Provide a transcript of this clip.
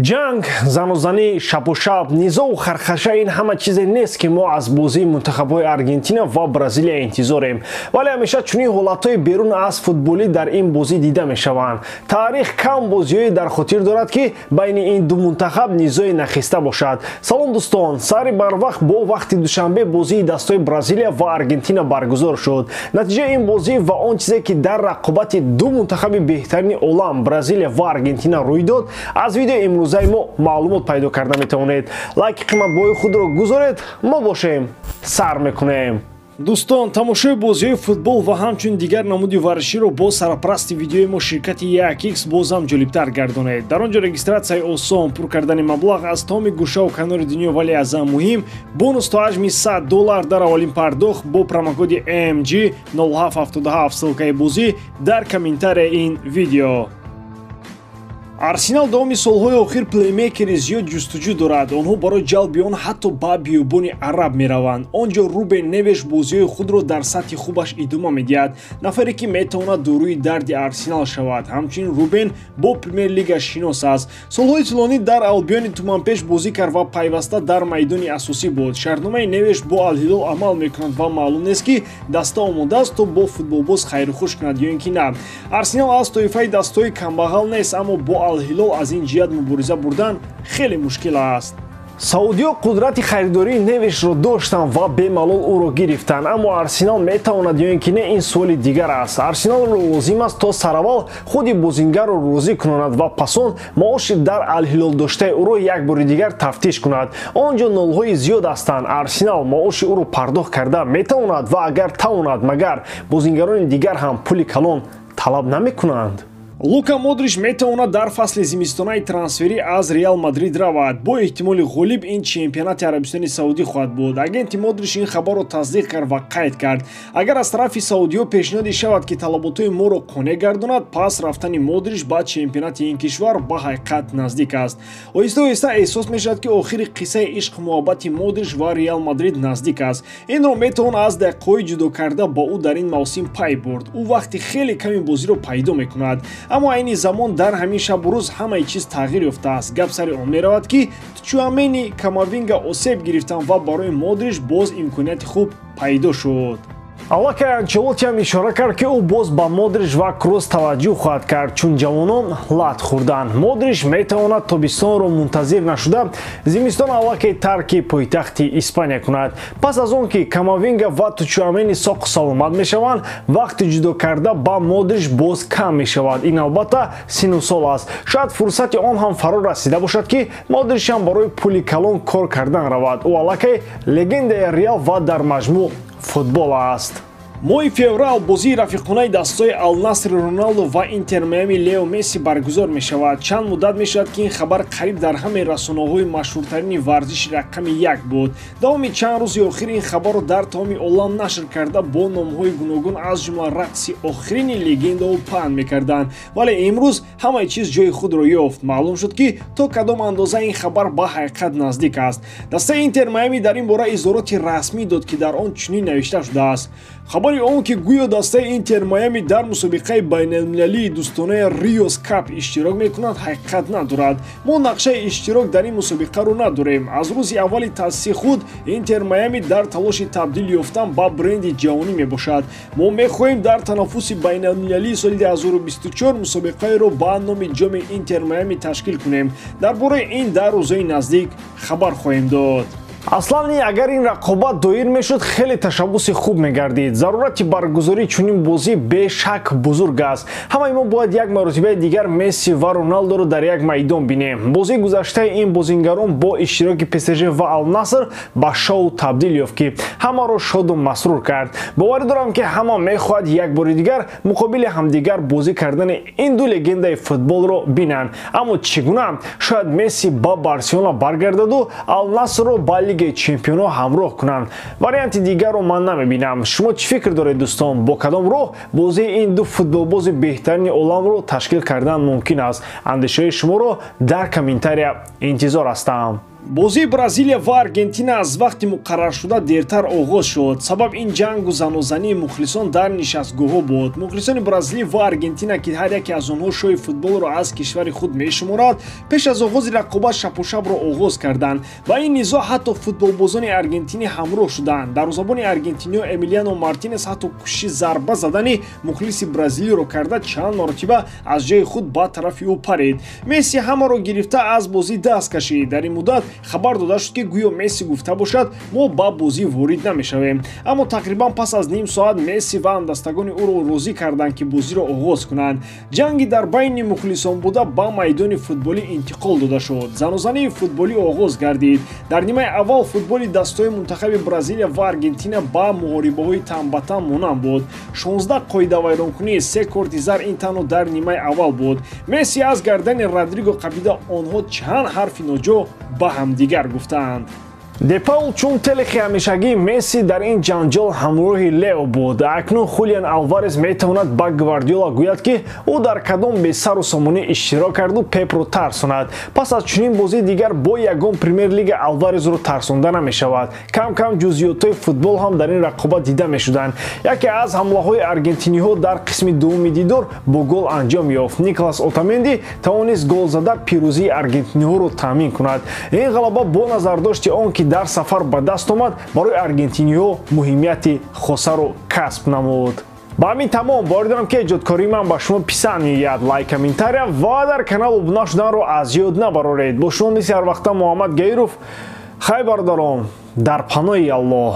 جنگ، زن و زنی، شب و شب، نیزه و خرخشه این همه چیز نیست که ما از بازی منتخب‌های آرژانتین و برزیل انتظاریم. ولی همیشه چنین حالت‌های بیرون از فوتبالی در این بازی دیده می‌شوند. تاریخ کم بازی‌های در خاطر دارد که بین این دو منتخب نیزه نخسته باشد. سلام دوستان، سری بر وقت با وقت دوشنبه بازی دستای برزیل و آرژانتین برگزار شد. نتیجه این بازی و آن چیزی که در رقابت دو منتخب بهترین عالم برزیل و آرژانتین روی داد، از ویدیو امروزی ما معلومات پیدا کرده میتوانید. لایک قیمت بای خود را گذارید، ما باشیم سر میکنیم. دوستان، тамошои бозиҳои футбол ва ҳамчун дигар намуди варзиширо бо сарпарасти видеои мо ширкати 1x бозам ҷолибтар гардонед. дар он ҷо регистратсияи осон, пур кардани маблағ аз тамоми гӯшаву канори дунё, вале аз ҳам муҳим, бонус то ҳаҷми $100 дар аввалин пардохт бо промокоди AMG 0777 ссилкаи бозӣ дар комментарияи ин видео. арсенал давоми солҳои охир плеймейкери зиёд ҷустуҷӯ дорад. онҳо барои ҷалби он ҳатто ба биёбони араб мераванд. он ҷо рубен невеш бозиҳои худро дар сатҳи хубаш идома медиҳад. нафаре ки метавонад дорои дарди арсенал шавад. ҳамчунин рубен бо премер-лига шинос аст. солҳои тӯлонӣ дар албиони туманпеш бозӣ кард ва пайваста дар майдони асосӣ буд. шартномаи невеш бо Ал-Ҳилол амал мекунад ва маълум нест ки даста омодааст то бо футболбоз хайрухуш кунад ё ин ки на. арсенал аз тоифаи дастаҳои камбағал нест, аммо бо Ал-Ҳилол аз ин ҷиҳат мубориза бурдан хеле мушкил аст. саудиё қудрати харидории невешро доштанд ва бемалол ӯро гирифтанд, аммо арсенал метавонад ё ин ки не, ин суоли дигар аст. арсеналро лозим аст то сараввал худи бозингарро розӣ кунонад ва пасон маоши дар Ал-Ҳилол доштаи ӯро як бори дигар тафтиш кунад. он ҷо нолҳои зиёд ҳастанд. арсенал маоши ӯро пардохт карда метавонад ва агар тавонад, магар бозингарони дигар ҳам пули калон талаб намекунанд. Лука Модрич метавонад дар фасли зимистонаи трансферӣ аз Реал Мадрид равад. Бо эҳтимоли ғолиб ин чемпионати Арабистони Саудӣ хоҳад буд. Агенти Модрич ин хабарро тасдиқ кард ва қайд кард. Агар аз тарафи Саудиё пешниҳоде шавад ки талаботҳои моро қонеъ гардонад, пас рафтани Модрич ба чемпионати ин кишвар ба ҳақиқат наздик аст. Оҳиста-оҳиста эҳсос мешавад ки охири қиссаи ишқу муҳаббати Модрич ва Реал Мадрид наздик аст. Инро метавон аз дақиқаҳои ҷудо карда ба ӯ дар ин мавсим пай бурд. ӯ вақти хеле ками бозиро пайдо мекунад. аммо айни замон дар ҳамин шабу рӯз ҳамаи чиз тағйир ёфтааст. гап сари он меравад ки Тчуамени Камавинга осеб гирифтанд ва барои Модрич боз имконияти хуб пайдо шуд. аллакай Анчелоти ҳам ишора кард ки ӯ боз ба Модрич ва Крос таваҷҷӯҳ хоҳад кард, чун ҷавонон лат хӯрданд. Модрич метавонад тобистонро мунтазир нашуда зимистон аллакай тарки пойтахти Испания кунад. пас аз он ки Камавинга ва Тчуамени соқу саломат мешаванд, вақти ҷудо карда ба Модрич боз кам мешавад. ин албатта сину сол аст. шояд фурсати он ҳам фаро расида бошад ки Модрич ҳам барои пули калон кор кардан равад. ӯ аллакай легендаи Реал ва дар маҷмӯъ футбол аст. моҳи феврал бозии рафиқонаи дастаҳои Ал-Наср Роналдо ва Интер Майами Лео Месси баргузор мешавад. чанд муддат мешавад ки ин хабар қариб дар ҳамаи расонаҳои машҳуртарини варзиши рақами 1 буд. давоми чанд рӯзи охир ин хабарро дар тамоми олам нашр карда бо номҳои гуногун аз ҷумла рақси охирини легендаҳо паҳн мекарданд. вале имрӯз ҳамаи чиз ҷои худро ёфт. маълум шуд ки то кадом андоза ин хабар ба ҳақиқат наздик аст. дастаи Интер Майами дар ин бора изҳороти расмӣ дод ки дар он чунин навишта шудааст. хабари он ки гӯё дастаи Интер Майами дар мусобиқаи байналмилалии дӯстонаи Риос Кап иштирок мекунад ҳақиқат надорад. мо нақшаи иштирок дар ин мусобиқаро надорем. аз рӯзи аввали таъсиси худ Интер Майами дар талоши табдил ёфтан ба бренди ҷаҳонӣ мебошад. мо мехоҳем дар танаффуси байналмилалии соли 2024 мусобиқаеро ба номи ҷоми Интер Майами ташкил кунем. дар бораи ин дар рӯзои наздик хабар хоҳем дод. аслан агар ин рақобат доир мешуд, хеле ташаббуси хуб мегардид. зарурати баргузории чунин бозӣ бешак бузург аст. ҳамаи мо бояд як маротибаи дигар Месси ва Роналдоро дар як майдон бинем. бозии гузаштаи ин бозингарон бо иштироки ПСЖ ва Ал-Наср ба шоу табдил ёфт ки ҳамаро шоду масрур кард. боварӣ дорам ки ҳама мехоҳад як бори дигар муқобили ҳамдигар бозӣ кардани ин ду легендаи футболро бинанд. аммо чӣ гуна? шояд Месси ба Барселона баргардаду Ал-Насрро ба Лигаи чемпионҳо ҳамроҳ кунанд. варианти дигарро ман намебинам. шумо чӣ фикр доред дӯстон? бо кадом роҳ бозии ин ду футболбози беҳтарини оламро ташкил кардан мумкин аст? андешаҳои шуморо дар комментария интизор ҳастам. бозии Бразилия ва Аргентина аз вақти муқарраршуда дертар оғоз шуд. Сабаб ин ҷангу занозании мухлисон дар нишастгоҳҳо буд. Мухлисони Бразилия ва Аргентина ки ҳар яке аз онҳо шоҳи футболро аз кишвари худ мешуморад, пеш аз оғози рақобат шапошабро оғоз карданд ва ин низоъ ҳатто футболбозони аргентинӣ ҳамроҳ шуданд. Дарвозабони аргентиниҳо Эмилиано Мартинес ҳатто кӯшиши зарба задани мухлиси Бразилияро карда чанд маротиба аз ҷои худ ба тарафи ӯ парид. Месси ҳамаро гирифта аз бозӣ даст кашид. Дар ин муддат хабар дода шуд ки гӯё Месси гуфта бошад мо ба бозӣ ворид намешавем. Аммо тақрибан пас аз ним соат Месси ва ҳамдастагони ӯро розӣ карданд ки бозиро оғоз кунанд. ҷанги дар байни мухлисон буда ба майдони футболӣ интиқол дода шуд. Занозании футболӣ оғоз гардид. Дар нимаи аввал футболи дастҳои мунтахаби Бразилия ва Аргентина ба муҳорибаҳои танбатан монанд буд. 16 қоидавайронкунии 3 корти зар ин танҳо дар нимаи аввал буд. Месси аз гардани Родриго қабида онҳо чанд ҳарфи ноҷо ба ҳамдигар гуфтаанд. Депаул чун телехи ҳамешагии Месси дар ин ҷанҷол ҳамроҳи Лео буд. Акнун Хулиан Алварес метавонад ба Гвардиола гӯяд ки ӯ дар кадом бесару сомонӣ иштирок карду Пепро тарсонад. Пас аз чунин бозии дигар бо ягон Премер-лига Алваресро тарсонда намешавад. Кам-кам ҷузъиётҳои футбол ҳам дар ин рақобат дида мешуданд. Яке аз ҳамлаҳои аргентиниҳо дар қисми дуввуми дидор бо гол анҷом ёфт. Николас Отаменди тавонист гол зада пирӯзии аргентиниҳоро таъмин кунад. Ин ғалаба бо назардошти он ки дар сафар ба даст омад барои аргентиниҳо муҳимияти хосаро касб намуд. ба ҳамин тамом бори дорам ки эҷодкории ман ба шумо писанд меояд. лайк, комментария ва дар канал обуна шуданро аз ёд набароред. бо шумо мисли ҳар вақта Муҳаммад Гейров. хай бародарон, дар паноҳи Аллоҳ.